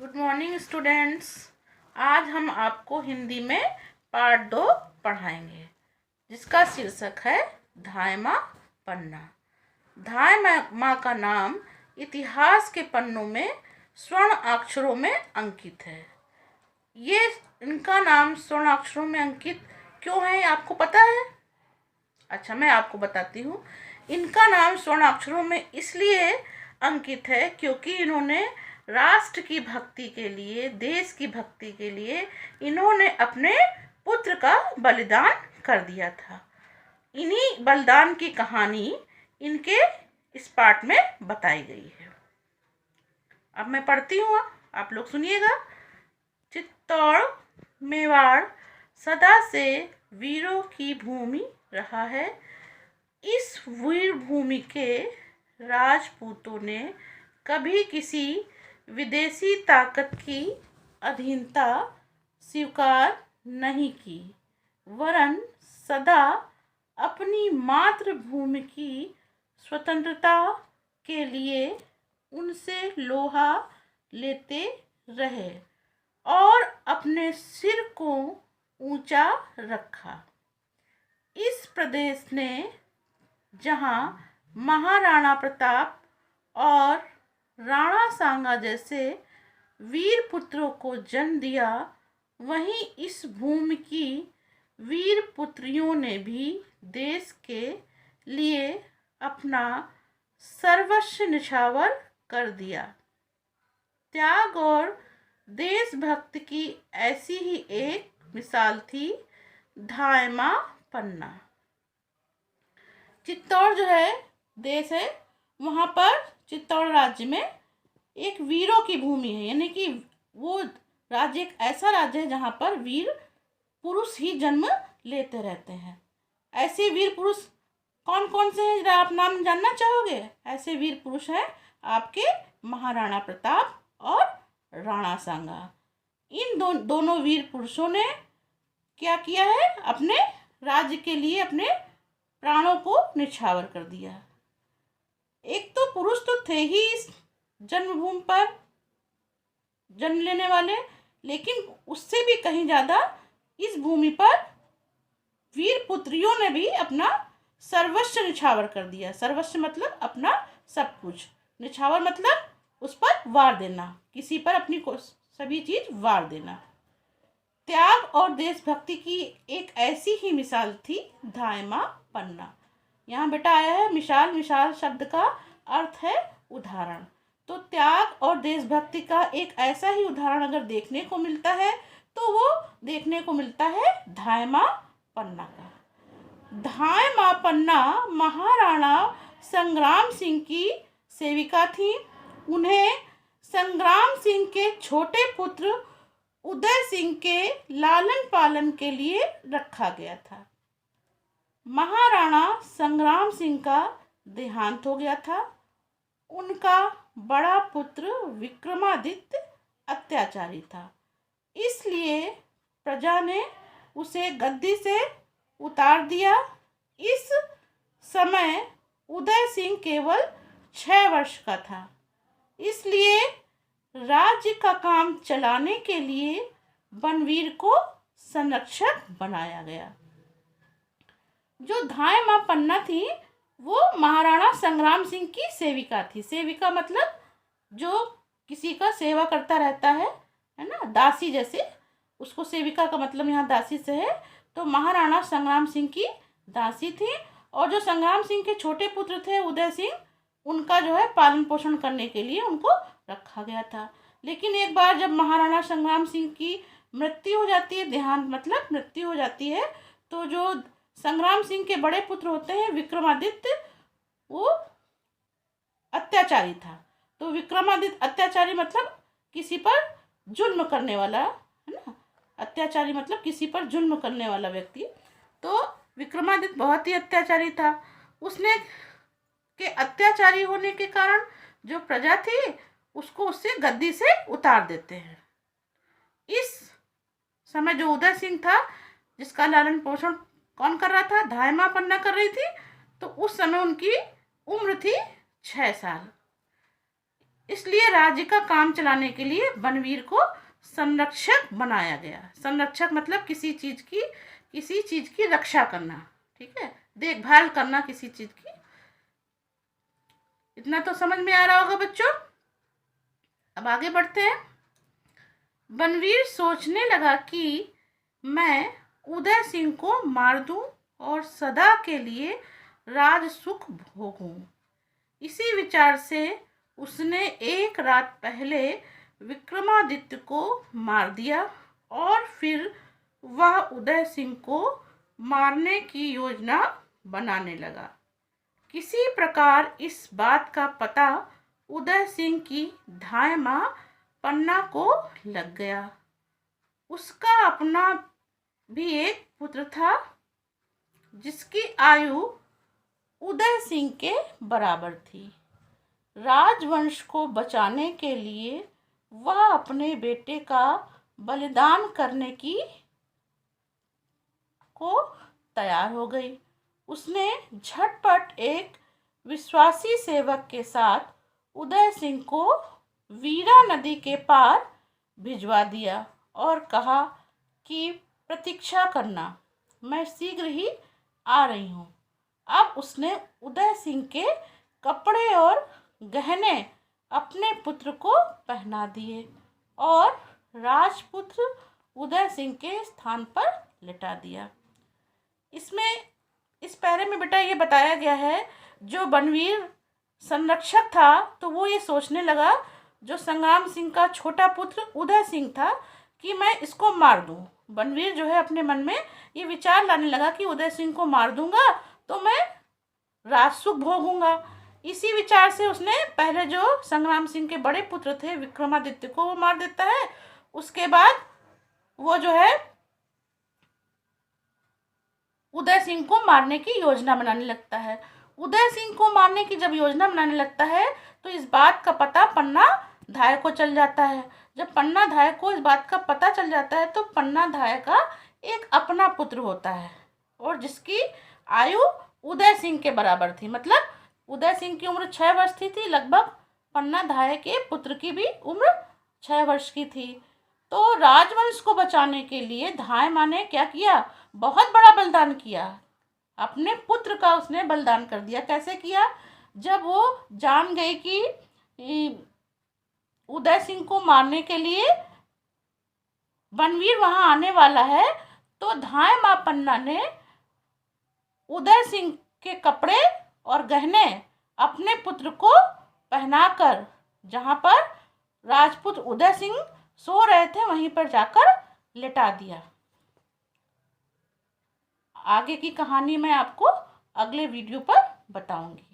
Good morning students. आज हम आपको हिंदी में पार्ट 2 पढ़ाएंगे, जिसका शीर्षक है धाय माँ पन्ना। धाय माँ का नाम इतिहास के पन्नों में स्वर्ण अक्षरों में अंकित है। ये इनका नाम स्वर्ण अक्षरों में अंकित क्यों है, आपको पता है? अच्छा, मैं आपको बताती हूँ। इनका नाम स्वर्ण अक्षरों में इसलिए अंकित है क्योंकि इन्होंने राष्ट्र की भक्ति के लिए, देश की भक्ति के लिए इन्होंने अपने पुत्र का बलिदान कर दिया था। इन्हीं बलिदान की कहानी इनके इस पाठ में बताई गई है। अब मैं पढ़ती हूँ, आप लोग सुनिएगा। चित्तौड़ मेवाड़ सदा से वीरों की भूमि रहा है। इस वीर भूमि के राजपूतों ने कभी किसी विदेशी ताकत की अधीनता स्वीकार नहीं की, वरन सदा अपनी मातृभूमि की स्वतंत्रता के लिए उनसे लोहा लेते रहे और अपने सिर को ऊंचा रखा। इस प्रदेश ने जहां महाराणा प्रताप और राणा सांगा जैसे वीर पुत्रों को जन्म दिया, वहीं इस भूमि की वीर पुत्रियों ने भी देश के लिए अपना सर्वस्व निछावर कर दिया। त्याग और देशभक्ति की ऐसी ही एक मिसाल थी धाय माँ पन्ना। चित्तौड़ जो है देश है, वहाँ पर चित्तौड़ राज्य में एक वीरों की भूमि है, यानी कि वो राज्य एक ऐसा राज्य है जहाँ पर वीर पुरुष ही जन्म लेते रहते हैं। ऐसे वीर पुरुष कौन कौन से हैं, जरा आप नाम जानना चाहोगे? ऐसे वीर पुरुष हैं आपके महाराणा प्रताप और राणा सांगा। इन दोनों वीर पुरुषों ने क्या किया है? अपने राज्य के लिए अपने प्राणों को निछावर कर दिया। एक तो पुरुष तो थे ही इस जन्मभूमि पर जन्म लेने वाले, लेकिन उससे भी कहीं ज़्यादा इस भूमि पर वीर पुत्रियों ने भी अपना सर्वस्व निछावर कर दिया। सर्वस्व मतलब अपना सब कुछ, निछावर मतलब उस पर वार देना, किसी पर अपनी सभी चीज वार देना। त्याग और देशभक्ति की एक ऐसी ही मिसाल थी धाय माँ पन्ना। यहाँ बेटा आया है मिसाल। मिसाल शब्द का अर्थ है उदाहरण। तो त्याग और देशभक्ति का एक ऐसा ही उदाहरण अगर देखने को मिलता है तो वो देखने को मिलता है धाय माँ पन्ना का। धाय माँ पन्ना महाराणा संग्राम सिंह की सेविका थी। उन्हें संग्राम सिंह के छोटे पुत्र उदय सिंह के लालन पालन के लिए रखा गया था। महाराणा संग्राम सिंह का देहांत हो गया था। उनका बड़ा पुत्र विक्रमादित्य अत्याचारी था, इसलिए प्रजा ने उसे गद्दी से उतार दिया। इस समय उदय सिंह केवल 6 वर्ष का था, इसलिए राज्य का काम चलाने के लिए बनवीर को संरक्षक बनाया गया। जो धाय माँ पन्ना थी वो महाराणा संग्राम सिंह की सेविका थी। सेविका मतलब जो किसी का सेवा करता रहता है ना, दासी जैसे, उसको सेविका का मतलब यहाँ दासी से है। तो महाराणा संग्राम सिंह की दासी थी, और जो संग्राम सिंह के छोटे पुत्र थे उदय सिंह, उनका जो है पालन पोषण करने के लिए उनको रखा गया था। लेकिन एक बार जब महाराणा संग्राम सिंह की मृत्यु हो जाती है, देहांत मतलब मृत्यु हो जाती है, तो जो संग्राम सिंह के बड़े पुत्र होते हैं विक्रमादित्य, वो अत्याचारी था। तो विक्रमादित्य अत्याचारी मतलब किसी पर जुल्म करने वाला, है ना। अत्याचारी मतलब किसी पर जुल्म करने वाला व्यक्ति। तो विक्रमादित्य बहुत ही अत्याचारी था। उसने के अत्याचारी होने के कारण जो प्रजा थी उसको उससे गद्दी से उतार देते हैं। इस समय जो उदय सिंह था, जिसका लालन पोषण कौन कर रहा था? धाय माँ पन्ना कर रही थी। तो उस समय उनकी उम्र थी 6 साल। इसलिए राज्य का काम चलाने के लिए बनवीर को संरक्षक बनाया गया। संरक्षक मतलब किसी चीज की रक्षा करना, ठीक है, देखभाल करना किसी चीज की। इतना तो समझ में आ रहा होगा बच्चों। अब आगे बढ़ते हैं। बनवीर सोचने लगा कि मैं उदय सिंह को मार दूं और सदा के लिए राज सुख भोगूं। इसी विचार से उसने एक रात पहले विक्रमादित्य को मार दिया और फिर वह उदय सिंह को मारने की योजना बनाने लगा। किसी प्रकार इस बात का पता उदय सिंह की धाय माँ पन्ना को लग गया। उसका अपना भी एक पुत्र था जिसकी आयु उदय सिंह के बराबर थी। राजवंश को बचाने के लिए वह अपने बेटे का बलिदान करने को तैयार हो गई। उसने झटपट एक विश्वासी सेवक के साथ उदय सिंह को वीरा नदी के पार भिजवा दिया और कहा कि प्रतीक्षा करना, मैं शीघ्र ही आ रही हूँ। अब उसने उदय सिंह के कपड़े और गहने अपने पुत्र को पहना दिए और राजपुत्र उदय सिंह के स्थान पर लिटा दिया। इसमें इस पैरे में बेटा ये बताया गया है, जो बनवीर संरक्षक था तो वो ये सोचने लगा, जो संग्राम सिंह का छोटा पुत्र उदय सिंह था, कि मैं इसको मार दूं। बनवीर जो है अपने मन में ये विचार लाने लगा कि उदय सिंह को मार दूंगा तो मैं राजसुख भोगूंगा। इसी विचार से उसने पहले जो संग्राम सिंह के बड़े पुत्र थे विक्रमादित्य को वो मार देता है। उसके बाद वो जो है उदय सिंह को मारने की योजना बनाने लगता है। उदय सिंह को मारने की जब योजना बनाने लगता है तो इस बात का पता पन्ना धाय को चल जाता है। जब पन्ना धाय को इस बात का पता चल जाता है तो पन्ना धाय का एक अपना पुत्र होता है और जिसकी आयु उदय सिंह के बराबर थी। मतलब उदय सिंह की उम्र 6 वर्ष थी लगभग पन्ना धाय के पुत्र की भी उम्र 6 वर्ष की थी। तो राजवंश को बचाने के लिए धाय माँ ने क्या किया, बहुत बड़ा बलिदान किया। अपने पुत्र का उसने बलिदान कर दिया। कैसे किया, जब वो जान गई कि उदय सिंह को मारने के लिए बनवीर वहां आने वाला है, तो धाय माँ पन्ना ने उदय सिंह के कपड़े और गहने अपने पुत्र को पहनाकर जहां पर राजपुत्र उदय सिंह सो रहे थे वहीं पर जाकर लेटा दिया। आगे की कहानी मैं आपको अगले वीडियो पर बताऊंगी।